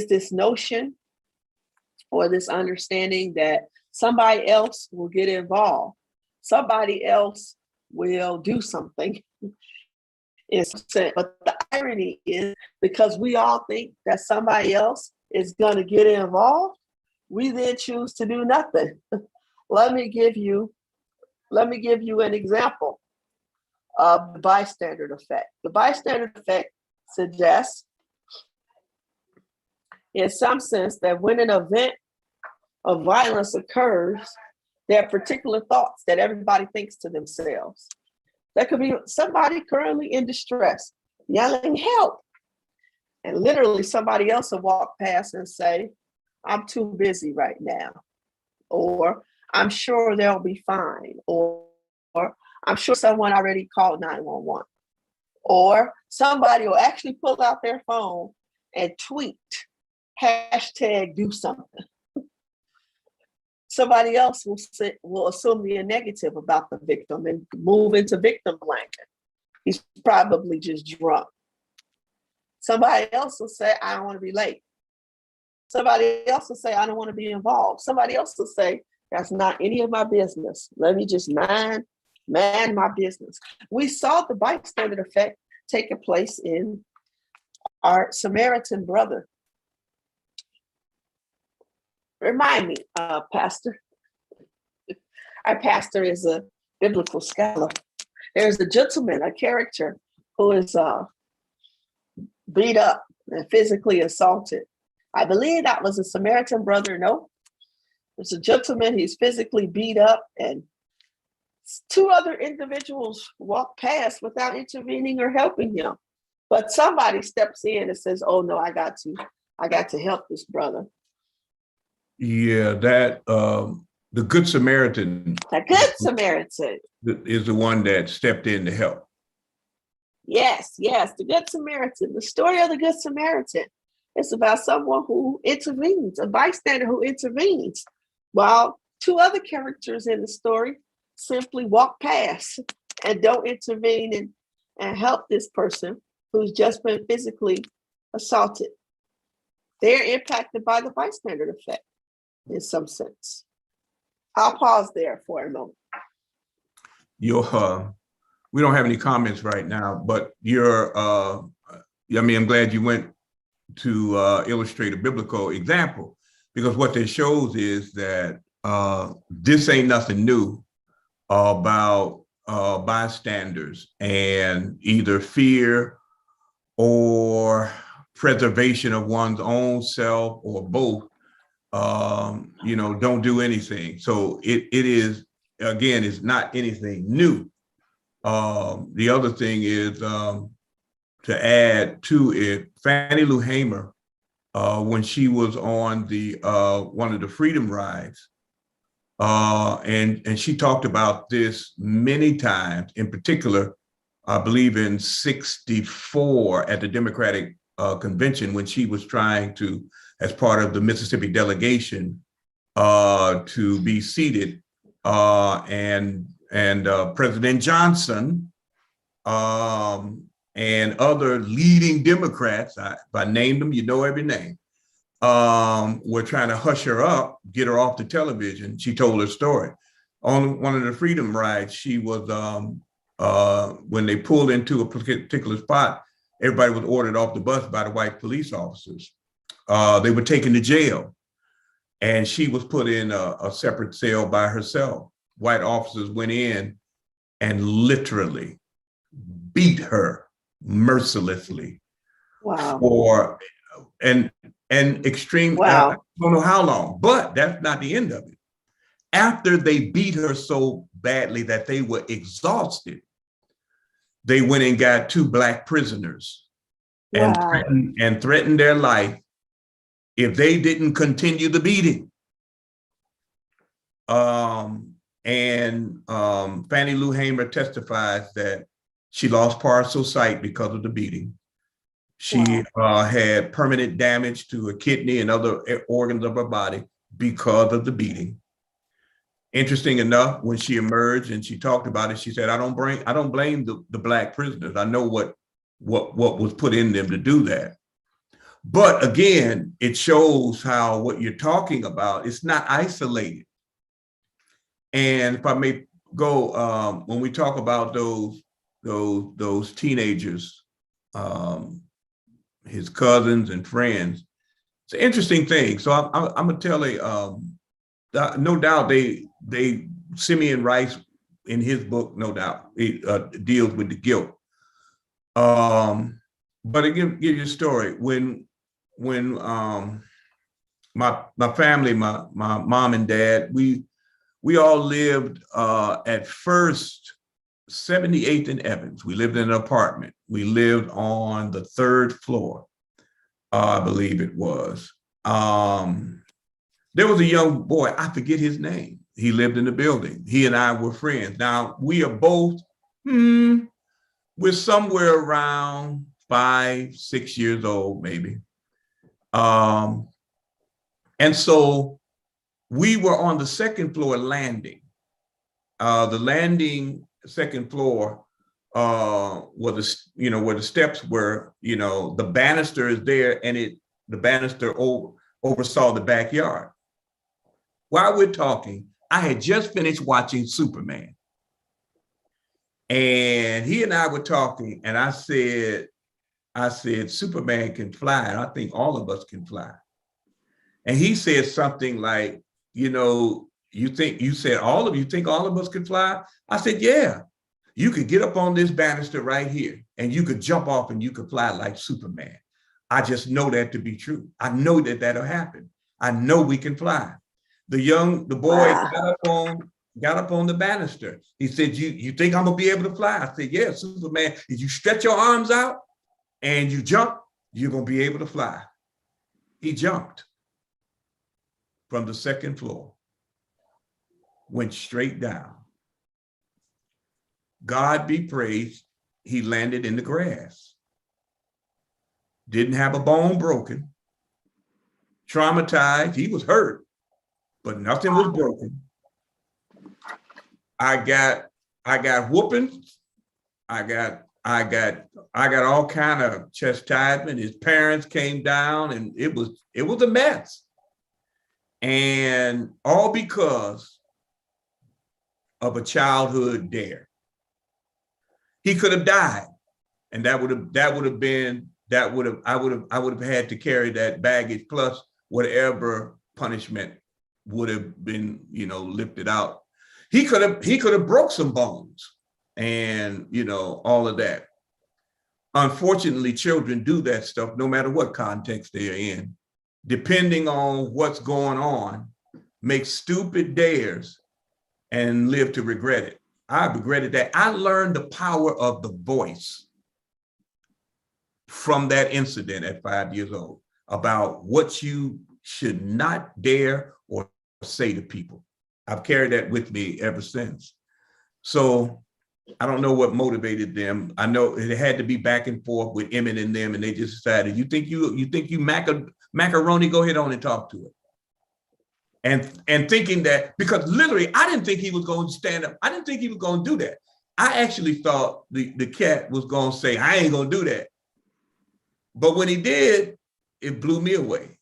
this notion or this understanding that somebody else will get involved. Somebody else will do something. But the irony is, because we all think that somebody else is going to get involved, we then choose to do nothing. Let me give you an example of the bystander effect. The bystander effect suggests, in some sense, that when an event of violence occurs, there are particular thoughts that everybody thinks to themselves. That could be somebody currently in distress, yelling, help. And literally somebody else will walk past and say, I'm too busy right now. Or I'm sure they'll be fine. Or I'm sure someone already called 911. Or somebody will actually pull out their phone and tweet, #do something. Somebody else will assume the negative about the victim and move into victim blaming. He's probably just drunk. Somebody else will say, I don't want to be late. Somebody else will say, I don't want to be involved. Somebody else will say, that's not any of my business. Let me just mind my business. We saw the bystander effect taking place in our Samaritan brother. Remind me, Pastor. Our pastor is a biblical scholar. There's a gentleman, a character, who is beat up and physically assaulted. I believe that was a Samaritan brother. No, there's a gentleman, he's physically beat up, and two other individuals walk past without intervening or helping him. But somebody steps in and says, oh no, I got to help this brother. Yeah, that the Good Samaritan. The Good Samaritan Is the one that stepped in to help. Yes, the Good Samaritan. The story of the Good Samaritan. It's about someone who intervenes, a bystander who intervenes, while two other characters in the story simply walk past and don't intervene and help this person who's just been physically assaulted. They're impacted by the bystander effect in some sense. I'll pause there for a moment. We don't have any comments right now, but I'm glad you went to illustrate a biblical example, because what this shows is that this ain't nothing new about bystanders and either fear or preservation of one's own self or both. Don't do anything. So it is, again, it's not anything new. The other thing is to add to it, Fannie Lou Hamer, when she was on the one of the freedom rides, and she talked about this many times, in particular, I believe in '64 at the Democratic convention, when she was trying to, as part of the Mississippi delegation, to be seated, and President Johnson and other leading Democrats, if I named them, you know every name, were trying to hush her up, get her off the television. She told her story. On one of the freedom rides, she was, when they pulled into a particular spot, everybody was ordered off the bus by the white police officers. They were taken to jail, and she was put in a separate cell by herself. White officers went in and literally beat her mercilessly. Wow. For and extreme. Wow. I don't know how long, but that's not the end of it. After they beat her so badly that they were exhausted, they went and got 2 Black prisoners. Wow. and threatened their life if they didn't continue the beating. Fannie Lou Hamer testifies that she lost partial sight because of the beating. She had permanent damage to her kidney and other organs of her body because of the beating. Interesting enough, when she emerged and she talked about it, she said, I don't blame the Black prisoners. I know what was put in them to do that. But again, it shows how what you're talking about, it's not isolated. And if I may go, when we talk about those teenagers, his cousins and friends, it's an interesting thing. So I'm gonna tell no doubt Simeon Rice in his book, no doubt, it deals with the guilt. But I give you a story. When my family, my mom and dad, we all lived at first 78th and Evans. We lived in an apartment. We lived on the 3rd floor, I believe it was. There was a young boy, I forget his name. He lived in the building. He and I were friends. Now, we are both, we're somewhere around 5, 6 years old, maybe. And so we were on the 2nd floor landing. The landing, 2nd floor, where the steps were, the banister is there, and the banister oversaw the backyard. While we're talking, I had just finished watching Superman. And he and I were talking, and I said, Superman can fly, and I think all of us can fly. And he said something like, you said all of you think all of us can fly? I said, yeah, you could get up on this banister right here, and you could jump off and you could fly like Superman. I just know that to be true. I know that that'll happen. I know we can fly. The boy got up on the banister. He said, you think I'm gonna be able to fly? I said, yeah, Superman, did you stretch your arms out and you jump, you're going to be able to fly. He jumped from the second floor, went straight down. God be praised, he landed in the grass. Didn't have a bone broken. Traumatized, he was hurt, but nothing was broken. I got whoopings. I got all kind of chastisement. His parents came down, and it was a mess. And all because of a childhood dare. He could have died, and I would have had to carry that baggage plus whatever punishment would have been, lifted out. He could have broke some bones and, all of that. Unfortunately, children do that stuff no matter what context they're in, depending on what's going on, make stupid dares and live to regret it. I regretted that. I learned the power of the voice from that incident at 5 years old about what you should not dare or say to people. I've carried that with me ever since. So I don't know what motivated them. I know it had to be back and forth with Emmett and them, and they just decided, you think you macaroni, go ahead on and talk to it. And thinking that, because literally, I didn't think he was going to stand up. I didn't think he was going to do that. I actually thought the cat was going to say, I ain't going to do that. But when he did, it blew me away.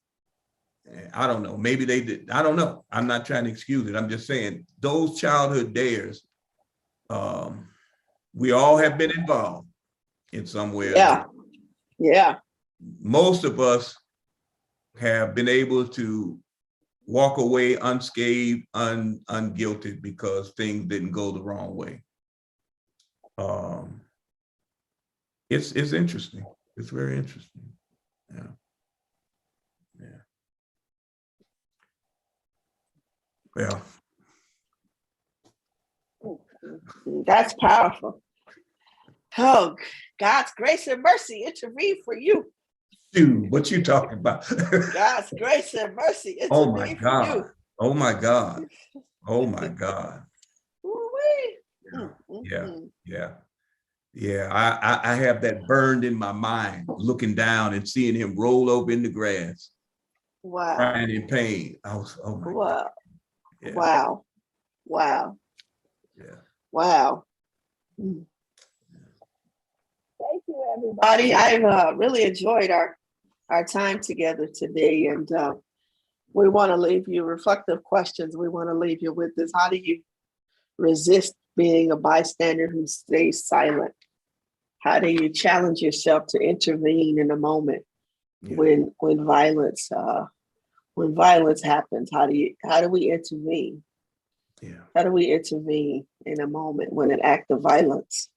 I don't know. Maybe they did. I don't know. I'm not trying to excuse it. I'm just saying those childhood dares, we all have been involved in some way. Yeah. Yeah. Most of us have been able to walk away unscathed, unguilted because things didn't go the wrong way. It's interesting. It's very interesting. Yeah. Well, that's powerful. Oh, God's grace and mercy intervene for you. Dude, what you talking about? God's grace and mercy intervene Oh my for God. you. Oh my God. Oh my God. Yeah. I have that burned in my mind, looking down and seeing him roll over in the grass. Wow. Crying in pain. I was, oh my God. Yeah. Wow. Yeah. Wow. Thank you, everybody. I've really enjoyed our time together today, and we want to leave you reflective questions. We want to leave you with this: how do you resist being a bystander who stays silent? How do you challenge yourself to intervene in a moment when violence happens? How do we intervene? Yeah. How do we intervene in a moment when an act of violence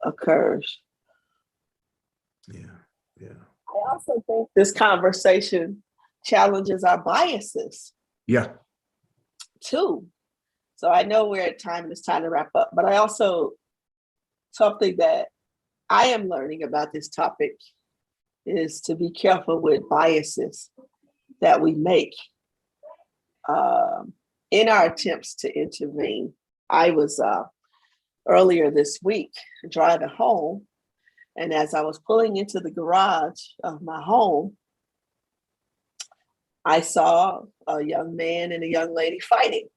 occurs? Yeah. I also think this conversation challenges our biases. Yeah. Too. So I know we're at time and it's time to wrap up, but I also, something that I am learning about this topic is to be careful with biases that we make in our attempts to intervene. I was earlier this week driving home, and as I was pulling into the garage of my home, I saw a young man and a young lady fighting.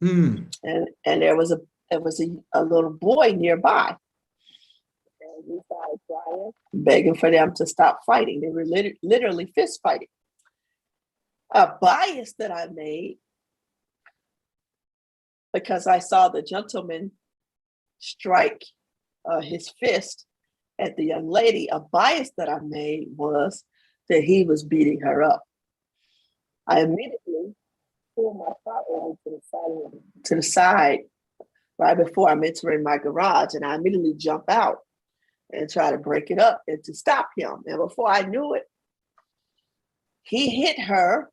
And there was a little boy nearby. And we started crying, begging for them to stop fighting. They were literally fist fighting. A bias that I made, because I saw the gentleman strike his fist at the young lady, a bias that I made was that he was beating her up. I immediately pulled my car over to the side right before I'm entering my garage, and I immediately jump out and try to break it up and to stop him. And before I knew it, he hit her,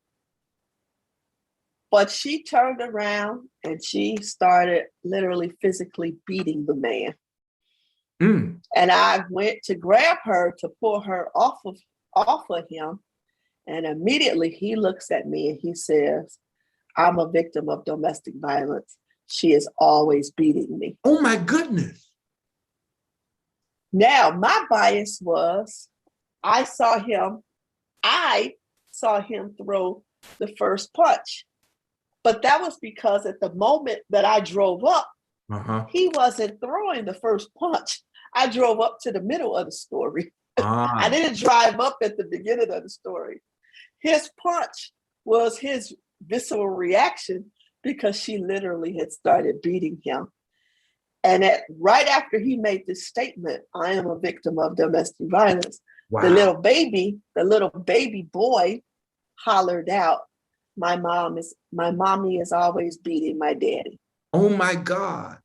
but she turned around and she started literally physically beating the man. Mm. And I went to grab her to pull her off of him. And immediately he looks at me and he says, I'm a victim of domestic violence. She is always beating me. Oh my goodness. Now, my bias was I saw him throw the first punch. But that was because at the moment that I drove up, he wasn't throwing the first punch. I drove up to the middle of the story. I didn't drive up at the beginning of the story. His punch was his visceral reaction because she literally had started beating him. And right after he made this statement, I am a victim of domestic violence, wow. the little baby boy hollered out, my mommy is always beating my daddy. Oh my God.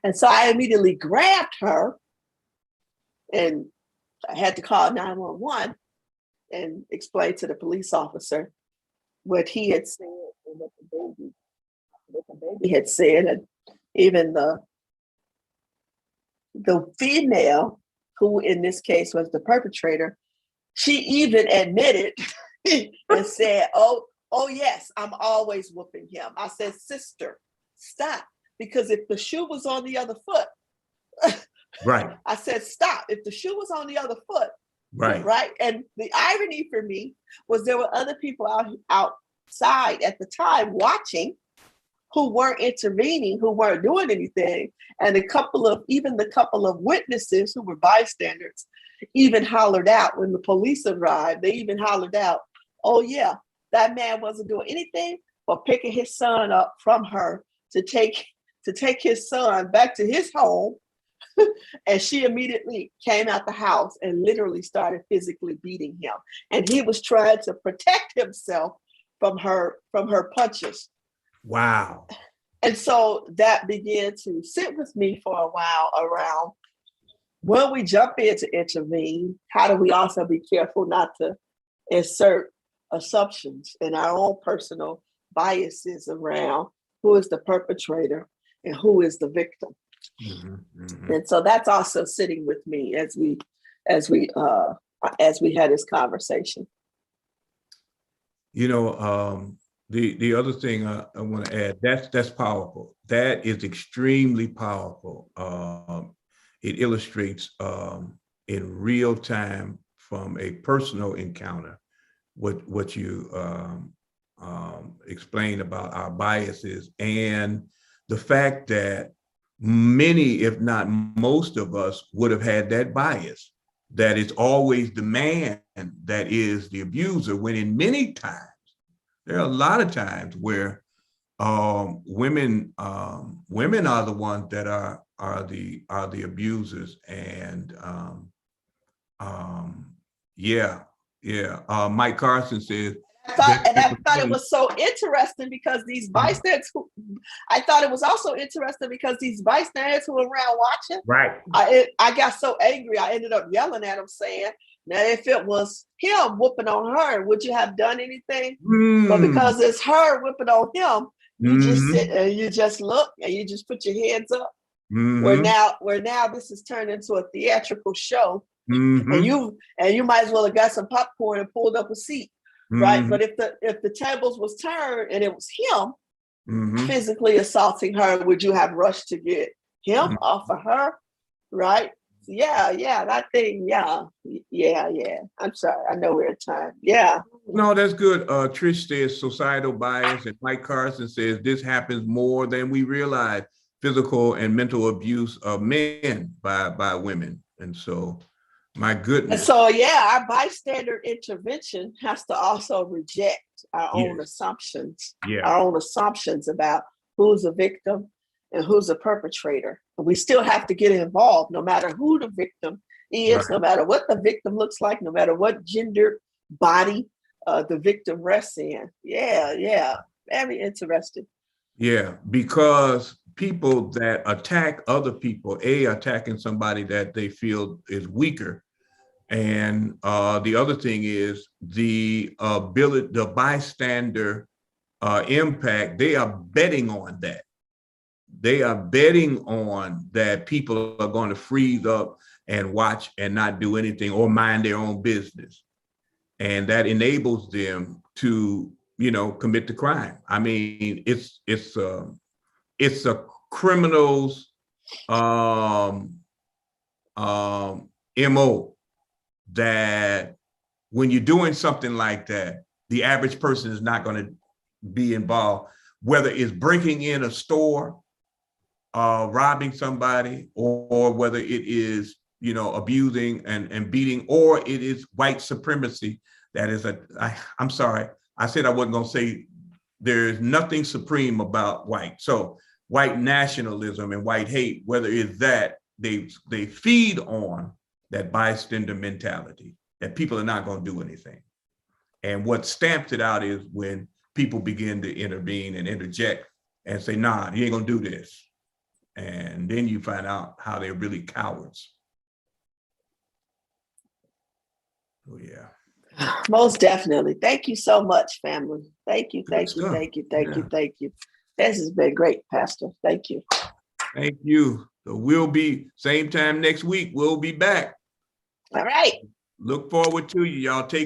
And so I immediately grabbed her and I had to call 911 and explain to the police officer what he had said and what the baby had said. And even the female, who in this case was the perpetrator, she even admitted and said, oh yes, I'm always whooping him. I said, sister, stop. Because if the shoe was on the other foot, right. I said, stop. If the shoe was on the other foot, right. And the irony for me was there were other people outside at the time watching who weren't intervening, who weren't doing anything. And the couple of witnesses who were bystanders even hollered out when the police arrived. They even hollered out, oh yeah, that man wasn't doing anything but picking his son up from her to take his son back to his home. And she immediately came out the house and literally started physically beating him. And he was trying to protect himself from her punches. Wow. And so that began to sit with me for a while around when we jump in to intervene, how do we also be careful not to insert assumptions and our own personal biases around who is the perpetrator and who is the victim. Mm-hmm, mm-hmm. And so that's also sitting with me as we had this conversation. You know, the other thing I want to add, that's powerful. That is extremely powerful. It illustrates in real time from a personal encounter what you explained about our biases and the fact that many, if not most of us, would have had that bias, that it's always the man that is the abuser, when in many times, there are a lot of times where women are the ones that are the abusers. And Mike Carson says, I thought it was so interesting because these bystanders I thought it was also interesting because these bystanders who were around watching, right? I got so angry, I ended up yelling at them saying, now if it was him whooping on her, would you have done anything? But because it's her whipping on him, you just sit and you just look and you just put your hands up. Where now this is turned into a theatrical show, and you might as well have got some popcorn and pulled up a seat. Right. But if the tables was turned and it was him physically assaulting her, would you have rushed to get him off of her? Right. Yeah. That thing. Yeah. I'm sorry. I know we're at time. Yeah. No, that's good. Trish says societal bias, and Mike Carson says this happens more than we realize. Physical and mental abuse of men by women. And so, my goodness. And so, our bystander intervention has to also reject our own assumptions, our own assumptions about who's a victim and who's a perpetrator. And we still have to get involved no matter who the victim is, no matter what the victim looks like, no matter what gender body the victim rests in. Yeah. Very interesting. Yeah, because people that attack other people, attacking somebody that they feel is weaker. And the other thing is the bystander impact, they are betting on that. they are betting on that people are going to freeze up and watch and not do anything or mind their own business. And that enables them to, commit the crime. I mean, it's a criminal's MO that when you're doing something like that, the average person is not going to be involved, whether it's breaking in a store, robbing somebody, or whether it is, abusing and beating, or it is white supremacy. That is I'm sorry, I said I wasn't going to say there's nothing supreme about white. So white nationalism and white hate, whether it's that, they feed on that bystander mentality, that people are not going to do anything. And what stamps it out is when people begin to intervene and interject and say, nah, you ain't gonna do this. And then you find out how they're really cowards. Oh yeah. Most definitely. Thank you so much, family. Thank you. Good stuff. Thank you. This has been great, Pastor. Thank you. Thank you. So we'll be same time next week. We'll be back. All right. Look forward to you. Y'all take